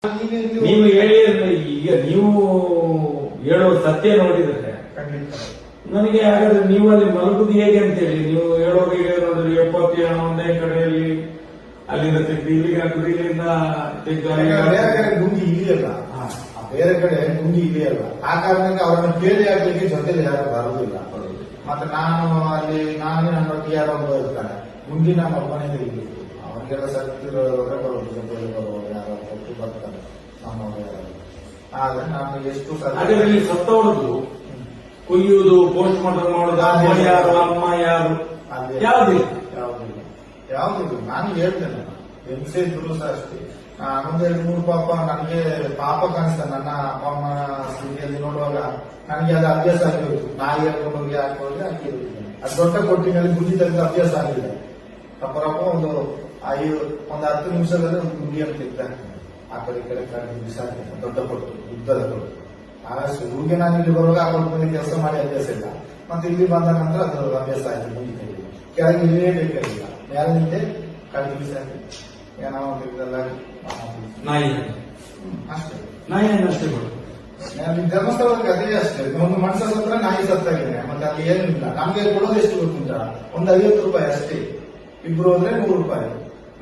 ನೀವು ಹೇಳಿ ಈಗ ನೀವು ಹೇಳೋ ಸತ್ಯ ನೋಡಿದ್ರೆ ನನಗೆ ಹಾಗಾದ್ರೆ ನೀವು ಅಲ್ಲಿ ಮಲಗುದು ಹೇಗೆ ಅಂತ ಹೇಳಿ ನೀವು ಹೇಳೋರಿಗೆ ನೋಡಿದ್ರೆ 70 ಜನ ಒಂದೇ ಕಡೆಯಲ್ಲಿ ಅಲ್ಲಿಂದ ತೆಗೆದು ಇಲ್ಲಿಗೆ ಹಾಕುದು ಇಲ್ಲಿಂದ ಬೇರೆ ಕಡೆ ಗುಂಡಿ ಇದೆಯಲ್ಲ, ಬೇರೆ ಕಡೆ ಗುಂಡಿ ಇದೆಯಲ್ಲ, ಆ ಕಾರಣಕ್ಕೆ ಅವರನ್ನು ಕೇಳಿ ಹಾಕ್ಲಿಕ್ಕೆ ಜೊತೆಲಿ ಯಾರು ಬರುವುದಿಲ್ಲ. ಮತ್ತೆ ನಾನೇ ನನ್ನೊಟ್ಟಿಗೆ ಯಾರೋ ಒಬ್ಬ ಇರ್ತಾನೆ, ಗುಂಡಿ ನಮ್ಮ ಒಬ್ಬನೇ ಇರ್ಬೇಕು, ಅವರಿಗೆಲ್ಲ ಸತ್ತಿರೋದ್ರೆ ಬರೋದು, ಜೊತೆಲಿ ಬರೋದು ಯಾರೋ ಕೊಟ್ಟು ಬರ್ತಾರೆ ನಮ್ಮವ್ರು. ಆದ್ರೆ ನಾನು ಎಷ್ಟು ಅದರಲ್ಲಿ ಸತ್ತವರದ್ದು ಕುಯ್ಯುವುದು, ಪೋಸ್ಟ್ ಮಾರ್ಟಮ್ ಮಾಡೋದು, ಅಮ್ಮ ಯಾರು ಅಮ್ಮ ಯಾರು ಯಾವುದಿಲ್ಲ ಯಾವ್ದಿಲ್ಲ. ನಾನು ಹೇಳ್ತೇನೆ, ಹಿಂಸೆ ಇದ್ರು ಸಹ ಅಷ್ಟೇ. ಒಂದ್ 2-3 ಪಾಪ ನನಗೆ ಪಾಪ ಕಾಣಿಸ್ತಾರೆ. ನನ್ನ ಅಪ್ಪ ಅಮ್ಮನ ಸ್ಥಿತಿಯಲ್ಲಿ ನೋಡುವಾಗ ನನಗೆ ಅದು ಅಭ್ಯಾಸ ಆಗಿರೋದು. ನಾಯಿ ಹೇಳ್ಕೊಂಡು ಹೋಗಿ ಹಾಕೋದ್ರೆ ಹಾಕಿರೋದು. ಅದು ದೊಡ್ಡ ಕೊಟ್ಟಿನಲ್ಲಿ ಗುಂಡಿ ತೆಗೆದ ಅಭ್ಯಾಸ ಆಗಿದೆ. ರಪ್ಪ ಒಂದು 10 ನಿಮಿಷದಲ್ಲಿ ಒಂದು ಗುಂಡಿಯನ್ನು ತೆಗ್ದಾಕ್ತೇನೆ. ಆ ಕಡೆ ಈ ಕಡೆ ಬಿಸಾಕ್ತೇನೆ. ದೊಡ್ಡ ಕೊಟ್ಟು, ಉದ್ದದ ಕೊಟ್ಟು. ಹುಡುಗಿ ನಾನು ಇಲ್ಲಿ ಬರುವಾಗ ಆ ಕೊಟ್ಟು ಕೆಲಸ ಮಾಡಿ ಅಭ್ಯಾಸ ಇಲ್ಲ. ಮತ್ತೆ ಇಲ್ಲಿ ಬಂದ ನಂತರ ಅದು ಅಭ್ಯಾಸ ಆಯ್ತು. ಗುಂಡಿ ತೆಗೆದು ಕೆಳಗೆ ಇಲ್ಲೇ ಬೇಕಾಗಿಲ್ಲ, ಮೇಲೆ ನಿಂತೆ ಕಳೆದು ಬಿಸಾಕಿ ಏನೋ ನಾಯಿ ಅಷ್ಟೇ. ನಾಯಿಯನ್ನು ಅಷ್ಟೇ ಧರ್ಮಸ್ಥಳದ ಅದೇ ಅಷ್ಟೇ. ಒಂದು ಮನುಷ್ಯ ಸತ್ರ ನಾಯಿ ಸತ್ತಾಗಿದೆ, ಮತ್ತೆ ಅಲ್ಲಿ ಏನೂ ಇಲ್ಲ. ನಮ್ಗೆ ಕೊಡೋದು ಎಷ್ಟು ಗೊತ್ತುಂಟ, ಒಂದು 50 ರೂಪಾಯಿ ಅಷ್ಟೇ. ಇಬ್ರು ಹೋದ್ರೆ 100 ರೂಪಾಯಿ,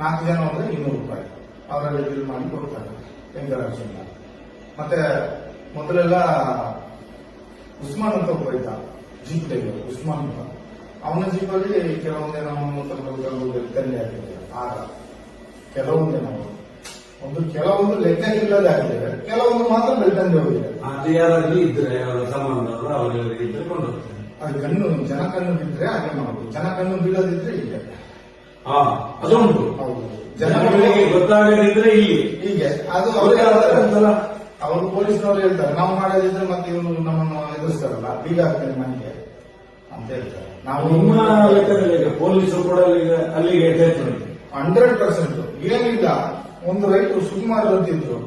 4 ಜನ ಹೋದ್ರೆ 200 ರೂಪಾಯಿ ಅವರಲ್ಲಿ ಬಿಲ್ ಮಾಡಿ ಕೊಡ್ತಾರೆ ವೆಂಕಟರಾಜ್. ಮತ್ತೆ ಮೊದಲೆಲ್ಲ ಉಸ್ಮಾನ್ ಅಂತ ಒಬ್ಬ ಇದ್ದ, ಜೀಪ್ ಡ್ರೈವರ್ ಉಸ್ಮಾನ್ ಅಂತ. ಅವನ ಜೀಪಲ್ಲಿ ಕೆಲವೊಂದೇನೋ ತಂದೆ ಹಾಕಿದ್ದಾರೆ. ಆಗ ಕೆಲವೊಂದು ಲೆಕ್ಕಕ್ಕಿಲ್ಲದೆ ಆಗಿದ್ದೇವೆ, ಕೆಲವೊಂದು ಮಾತ್ರ ಬೆಳ್ತಂದೆ ಹೋಗಿದೆ. ಅದು ಯಾರಾದ್ರೂ ಇದ್ರೆ ಅವರ ಸಂಬಂಧವರು ಅವರೆಲ್ಲರಿಗೆ ಇದ್ರೆ ಕೊಂಡು ಹೋಗ್ತಾರೆ. ಅದು ಜನಕಣ್ಣು ಬಿದ್ರೆ ಹಾಗೆ ಮಾಡುದು, ಜನಕಣ್ಣು ಬೀಳದಿದ್ರೆ ಹೀಗೆ. ಅದೊಂದು ಹೌದು, ಜನಗಳಿಗೆ ಗೊತ್ತಾಗದಿದ್ರೆ ಹೀಗೆ. ಅದು ಅವರು ಪೊಲೀಸ್ನವರು ಹೇಳ್ತಾರೆ, ನಾವು ಮಾಡೋದಿದ್ರೆ ಮತ್ತೆ ಇವರು ನಮ್ಮನ್ನು ಎದುರಿಸ್ತಾರಲ್ಲ, ಬೀಗ ಆಗ್ತದೆ ಮನೆಗೆ ಅಂತ ಹೇಳ್ತಾರೆ. ನಾವು ನಿಮ್ಮ ಲೆಕ್ಕದಲ್ಲಿ ಪೊಲೀಸರು ಕೂಡ ಅಲ್ಲಿಗೆ 100% ಏನಿಲ್ಲ. ಒಂದು ರೈತರು ಸುಮಾರು ಅಂತಿದ್ರು,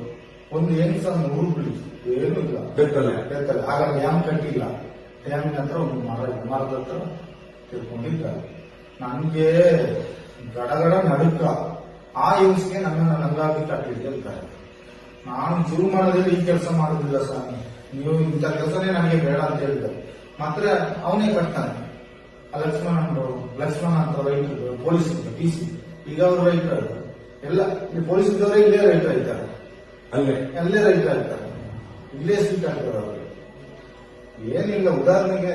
ಒಂದು ಹೆಂಗಸನ್ನು ಹುಡುಗಲಿ ಏನೂ ಇಲ್ಲ, ಬೆತ್ತಲೆ. ಆಗ ಡ್ಯಾಮ್ ಕಟ್ಟಿಲ್ಲ. ಡ್ಯಾಮಿನ ಹತ್ರ ಒಂದು ಮರದ ಹತ್ರ ತಿಳ್ಕೊಂಡಿದ್ದಾರೆ. ನನಗೆ ಗಡಗಡ ನಡುಕ. ಆ ಹೆಂಗಸ್ಗೆ ನನ್ನನ್ನು ನಂಗಾಗಿ ಕಟ್ಟಿದ್ದು ಹೇಳ್ತಾರೆ. ನಾನು ಶುರು ಮಾಡೋದ್ರಲ್ಲಿ ಈ ಕೆಲಸ ಮಾಡುದಿಲ್ಲ ಸ್ವಾಮಿ, ನೀವು ಇಂಥ ಕೆಲಸನೇ ನನಗೆ ಬೇಡ ಅಂತ ಹೇಳಿದ್ದಾರೆ. ಮಾತ್ರ ಅವನೇ ಕಟ್ತಾನೆ. ಲಕ್ಷ್ಮಣ ಅಂತ ರೈತರು, ಪೊಲೀಸ್ PC. ಈಗ ಅವರು ರೈತರು ಎಲ್ಲ ಪೊಲೀಸ್ ಇದ್ದವರೇ ಇಲ್ಲೇ ರೈತ ಇದ್ದಾರೆ, ಅಲ್ಲೇ ರೈತ ಇರ್ತಾರೆ, ಇಲ್ಲೇ ಸೀಟ್ ಆಗ್ತಾರೆ ಅವರು. ಏನಿಲ್ಲ, ಉದಾಹರಣೆಗೆ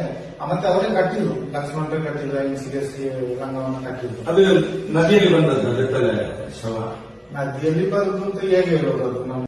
ಮತ್ತೆ ಅವರೇ ಕಟ್ಟಿದ್ರು, ಲಕ್ಷ್ಮಣರೇ ಕಟ್ಟಿದ್ರು, ರಂಗವನ್ನು ಕಟ್ಟಿದ್ರು. ಅದು ನದಿಯಲ್ಲಿ ಬಂದದ್ದು ಶವ. ನದಿಯಲ್ಲಿ ಬರುದು ಅಂತ ಹೇಗೆ ಹೇಳೋದು? ಅದು